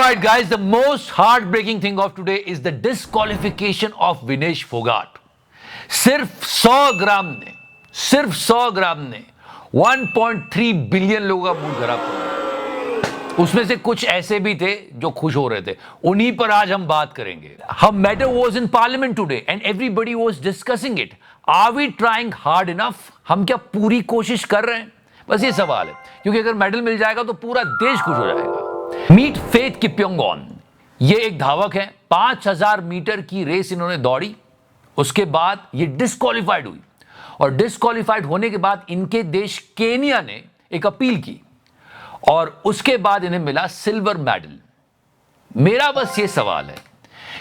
Alright guys, the most heartbreaking thing of today is the disqualification of Vinesh Fogart. सिर्फ 100 ग्राम ने 1.3 billion लोगों का mood खराब कर। उसमें से कुछ ऐसे भी थे जो खुश हो रहे थे, उन्हीं पर आज हम बात करेंगे। Her matter was in parliament today and everybody was discussing it. Are we trying hard enough? हम क्या पूरी कोशिश कर रहे हैं? बस ये सवाल है, क्योंकि अगर मेडल मिल जाएगा तो पूरा देश खुश हो जाएगा। मीट फेथ किप्योंगॉन, ये एक धावक है। 5000 मीटर की रेस इन्होंने दौड़ी, उसके बाद ये डिस्क्वालिफाइड हुई और डिस्क्वालिफाइड होने के बाद इनके देश केनिया ने एक अपील की और उसके बाद इन्हें मिला सिल्वर मेडल। मेरा बस ये सवाल है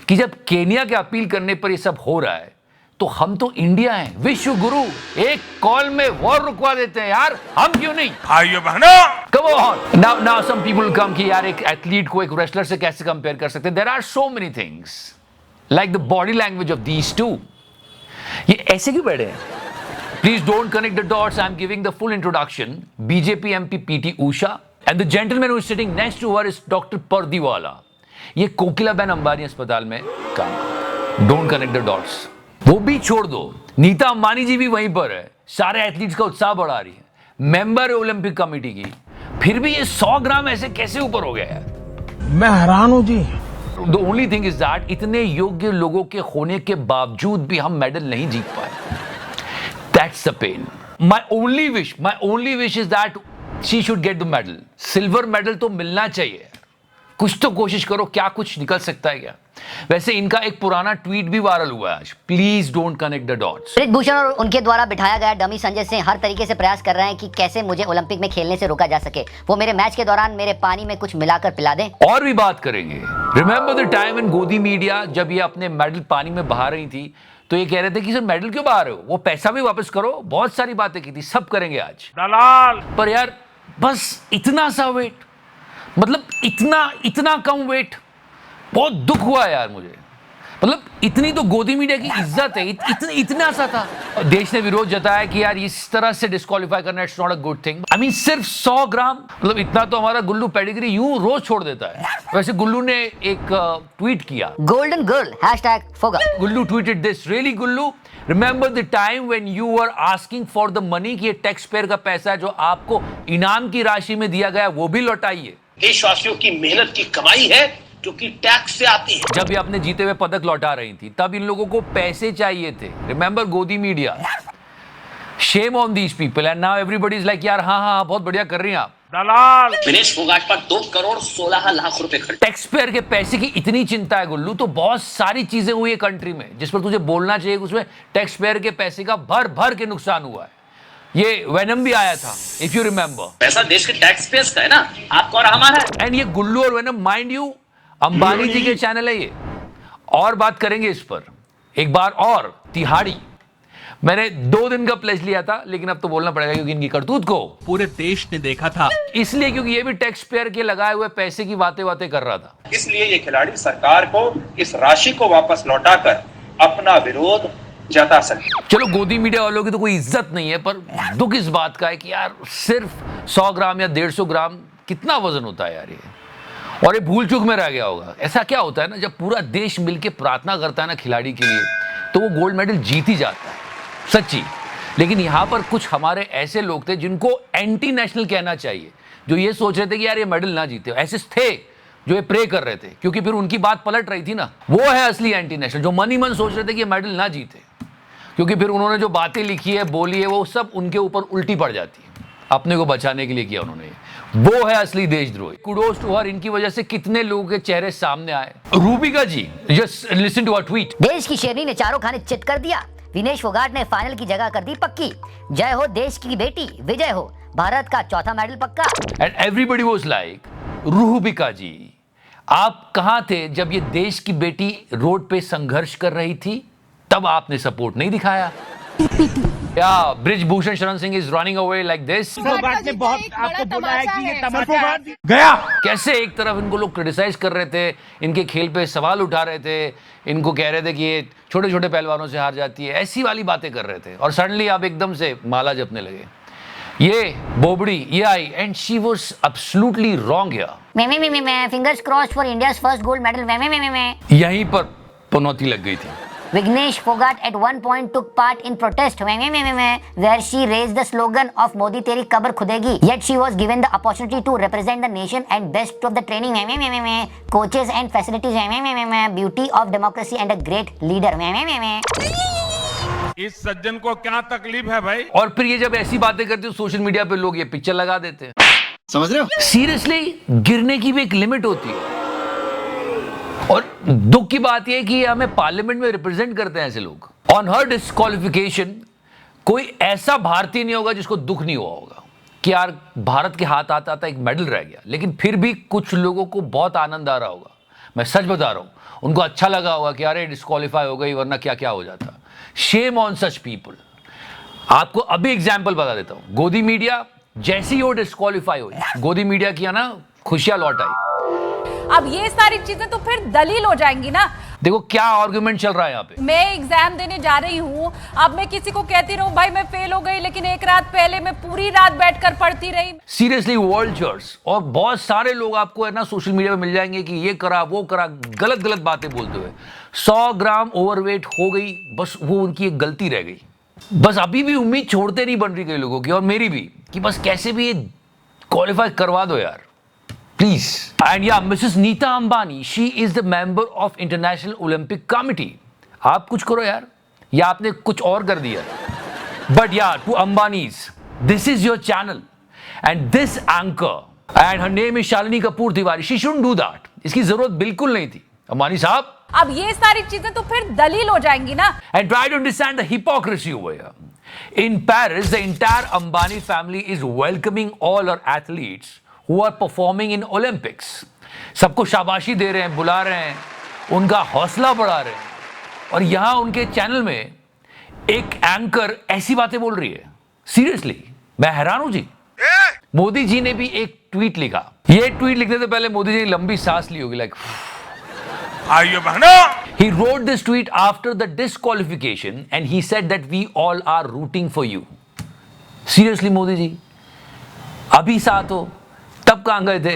कि जब केनिया के अपील करने पर ये सब हो रहा है तो हम तो इंडिया हैं, विश्व गुरु, एक कॉल में वॉर रुकवा देते हैं यार, हम क्यों नहीं? भाइयों बहनों, Come on. Now some people come कि यार एक एथलीट को एक रेसलर से कैसे कंपेयर कर सकते हैं? There are so many things, like the body language of these two. ये ऐसे क्यों बैठे हैं? Please don't connect the dots. I'm giving the full introduction. BJP MP PT Usha and the gentleman who is sitting next to her is Dr. Pardiwala. ये कोकिलाबेन अंबानी अस्पताल में काम करते हैं। Don't connect the dots. वो भी छोड़ दो, नीता अंबानी जी भी वहीं पर है, सारे एथलीट्स का उत्साह बढ़ा रही है, मेंबर है ओलंपिक कमेटी की, फिर भी ये 100 ग्राम ऐसे कैसे ऊपर हो गया है? मैं हैरान हूं जी। The only thing is that इतने योग्य लोगों के होने के बावजूद भी हम मेडल नहीं जीत पाए। That's the pain. My only wish is that she should get the medal. Silver medal तो मिलना चाहिए, कुछ तो कोशिश करो, क्या कुछ निकल सकता है क्या? वैसे इनका एक पुराना ट्वीट भी वायरल हुआ है आज, please don't connect the dots. Brijbhushan और उनके द्वारा बिठाया गया डमी संजय सिंह हर तरीके से प्रयास कर रहे हैं कि कैसे मुझे ओलंपिक में खेलने से रोका जा सके। वो मेरे मैच के दौरान मेरे पानी में कुछ मिलाकर पिला दें। और भी बात करेंगे। रिमेंबर द टाइम इन गोदी मीडिया, जब ये अपने मेडल पानी में बहा रही थी तो ये कह रहे थे कि सर मेडल क्यों बहा रहे हो, वो पैसा भी वापस करो, बहुत सारी बातें की थी, सब करेंगे आज। दलाल पर यार बस इतना सा वेट, मतलब इतना कम वेट, बहुत दुख हुआ यार मुझे। मतलब इतनी तो गोदी मीडिया की इज्जत है, इतना सा था। देश ने विरोध जताया कि यार इस तरह से डिस्क्वालीफाई करना it's not a good thing. I mean सिर्फ 100 ग्राम, मतलब इतना तो हमारा गुल्लू पेडिग्री यूं रोज छोड़ देता है। वैसे गुल्लू ने एक ट्वीट किया, golden girl #Fogart। Gullu tweeted this, really Gullu, remember the time when you were asking for the money, कि ये टैक्स पेयर का पैसा है जो आपको इनाम की राशि में दिया गया, वो भी लौटाइए। देशवासियों की मेहनत की कमाई है जो कि टैक्स से आती है। जब ये अपने जीते हुए पदक लौटा रही थी तब इन लोगों को पैसे चाहिए थे। रिमेंबर गोदी media, shame on these people and now everybody is like यार हाँ बहुत बढ़िया कर रही हैं आप। दलाल विनेश फोगाट पर 2 करोड़ 16 लाख रुपए खर्च। टैक्स पेयर के पैसे की इतनी चिंता है गुल्लू, तो बहुत सारी चीजें हुई है कंट्री में जिस पर तुझे बोलना चाहिए, उसमें टैक्स पेयर के पैसे का भर के नुकसान हुआ है। ये वेनम भी आया था, इफ यू रिमेंबर। पैसा देश के टैक्स पेयर्स का है ना, आपका और हमारा है। एंड ये गुल्लू और वेनम, माइंड यू, अंबानी जी के चैनल है ये, और बात करेंगे इस पर एक बार और। तिहाड़ी, मैंने 2 दिन का प्लेज लिया था, लेकिन अब तो बोलना पड़ेगा क्योंकि इनकी करतूत को पूरे देश ने देखा था, इसलिए क्योंकि ये भी टैक्स पेयर के लगाए हुए पैसे की बातें कर रहा था। इसलिए ये खिलाड़ी सरकार को इस राशि को वापस लौटाकर अपना विरोध जता सके। चलो गोदी मीडिया वालों की तो कोई इज्जत नहीं है, पर दुख इस बात का है कि यार सिर्फ 100 ग्राम या 150 ग्राम कितना वजन होता है यार ये, और ये भूल चूक में रह गया होगा। ऐसा क्या होता है ना, जब पूरा देश मिलके प्रार्थना करता है ना खिलाड़ी के लिए, तो वो गोल्ड मेडल जीत ही जाता है, सच्ची। लेकिन यहाँ पर कुछ हमारे ऐसे लोग थे जिनको एंटी नेशनल कहना चाहिए, जो ये सोच रहे थे कि यार ये मेडल ना जीते। ऐसे थे जो ये प्रे कर रहे थे, क्योंकि फिर उनकी बात पलट रही थी ना। वो है असली एंटी नेशनल, जो मन ही मन सोच रहे थे कि ये मेडल ना जीते, क्योंकि फिर उन्होंने जो बातें लिखी है, बोली है, वो सब उनके ऊपर उल्टी पड़ जाती है। अपने को बचाने के लिए किया उन्होंने, वो है असली देशद्रोही। कुडोस टू हर, इनकी वजह से कितने लोगों के चेहरे सामने आए। Rubika ji, just listen to a tweet. देश की शेरनी ने चारों खाने चित कर दिया, विनेश फोगाट ने फाइनल की जगह कर दी पक्की। जय हो देश की बेटी, विजय हो, भारत का चौथा मेडल पक्का। And everybody was like, Rubika ji आप कहां थे जब ये देश की बेटी रोड पे संघर्ष कर रही थी? तब आपने सपोर्ट नहीं दिखाया। या Brijbhushan Sharan Singh is running away like this. Phogat ने बहुत आपको बोला है कि ये तमाचा गया। कैसे एक तरफ इनको लोग क्रिटिसाइज कर रहे थे, इनके खेल पे सवाल उठा रहे थे, इनको कह रहे थे कि ये छोटे छोटे पहलवानों से हार जाती है, ऐसी वाली बातें कर रहे थे, और सडनली आप एकदम से माला जपने लगे। ये बोबड़ी ये आई and she was absolutely wrong here. मैं fingers crossed for India's first gold medal मैं यहीं पर पनौती लग गई थी। Vignesh Phogat at one point took part in protest where she raised the slogan of Modi Teri Kabar Khudegi. Yet she was given the opportunity to represent the nation at best of the training, coaches and facilities, beauty of democracy and a great leader. इस सज्जन को क्या तकलीफ है भाई? और फिर ये जब ऐसी बातें करते हो सोशल मीडिया पे लोग ये पिक्चर लगा देते हैं। समझ रहे हो? सीरियसली गिरने की भी एक लिमिट होती है। और दुख की बात यह है कि हमें पार्लियामेंट में रिप्रेजेंट करते हैं ऐसे लोग। ऑन हर डिस्क्वालिफिकेशन कोई ऐसा भारतीय नहीं होगा जिसको दुख नहीं हुआ होगा कि यार भारत के हाथ आता आता एक मेडल रह गया, लेकिन फिर भी कुछ लोगों को बहुत आनंद आ रहा होगा। मैं सच बता रहा हूं, उनको अच्छा लगा होगा कि अरे डिस्क्वालीफाई हो गई वरना क्या क्या हो जाता। Shame on such people. आपको अभी एग्जाम्पल बता देता हूं। गोदी मीडिया जैसी वो डिस्क्वालीफाई हुई, गोदी मीडिया की ना खुशियां लौट आई। अब ये सारी चीजें तो फिर दलील हो जाएंगी ना। देखो क्या आर्गुमेंट चल रहा है यहाँ पे। मैं एग्जाम देने जा रही हूँ, अब मैं किसी को कहती रहूं भाई मैं फेल हो गई, लेकिन एक रात पहले मैं पूरी रात बैठकर पढ़ती रही। सीरियसली वर्ल्चर्स और बहुत सारे लोग आपको है ना सोशल मीडिया पे मिल जाएंगे कि ये करा वो करा, गलत गलत बातें बोलते हुए। 100 ग्राम ओवरवेट हो गई, बस वो उनकी एक गलती रह गई। बस अभी भी उम्मीद छोड़ते नहीं बन रही कई लोगों की, और मेरी भी, कि बस कैसे भी ये क्वालिफाई करवा दो यार please. And yeah Mrs Nita Ambani, she is the member of International Olympic Committee. आप कुछ करो यार, या आपने कुछ और कर दिया। But yeah to Ambanis, this is your channel and this anchor and her name is Shalini Kapoor Tiwari, she shouldn't do that. इसकी जरूरत बिल्कुल नहीं थी अंबानी साहब। अब ये सारी चीजें तो फिर दलील हो जाएंगी ना। And try to understand the hypocrisy over here. In Paris, the entire Ambani family is welcoming all our athletes who are performing in Olympics. सबको शाबाशी दे रहे हैं, बुला रहे हैं, उनका हौसला बढ़ा रहे हैं। और यहां उनके चैनल में एक एंकर ऐसी बातें बोल रही है। सीरियसली मैं हैरान हूं जी। मोदी जी ने भी एक ट्वीट लिखा। ये ट्वीट लिखने से पहले मोदी जी ने लंबी सांस ली होगी, लाइक आइए बहनों। He wrote this tweet after the disqualification and he said that we all are rooting for you. Seriously Modi ji, अभी साथ हो तब कहां गए थे?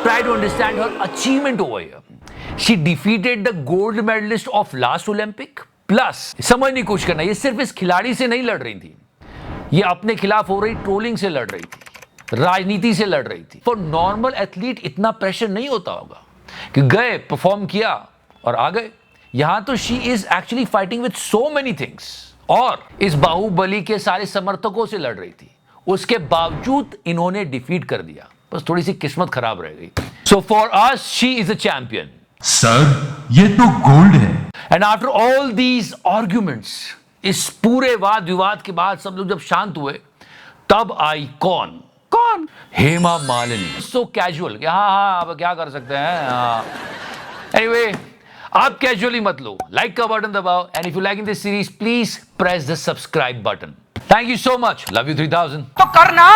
Try to understand her achievement over here. She defeated the gold medalist of last Olympic. Plus समझ नहीं कुछ करना, ये सिर्फ इस खिलाड़ी से नहीं लड़ रही थी, ये अपने खिलाफ हो रही ट्रोलिंग से लड़ रही थी, राजनीति से लड़ रही थी। For normal athlete इतना प्रेशर नहीं होता होगा कि गए परफॉर्म किया और आ गए। यहां तो she is actually fighting with so many things, और इस बाहुबली के सारे समर्थकों से लड़ रही थी, उसके बावजूद इन्होंने डिफीट कर दिया। बस थोड़ी सी किस्मत खराब रह गई। So for us she is a champion. Sir ये तो गोल्ड है। And after all these arguments, इस पूरे वाद विवाद के बाद सब लोग जब शांत हुए, तब आई कौन? हेमा मालिनी। सो कैजुअल, हाँ अब क्या कर सकते हैं। एनीवे, आप कैजुअली मत लो, लाइक का बटन दबाओ, and if you like in this series please press the subscribe button. Thank you so much, love you 3000। तो करना।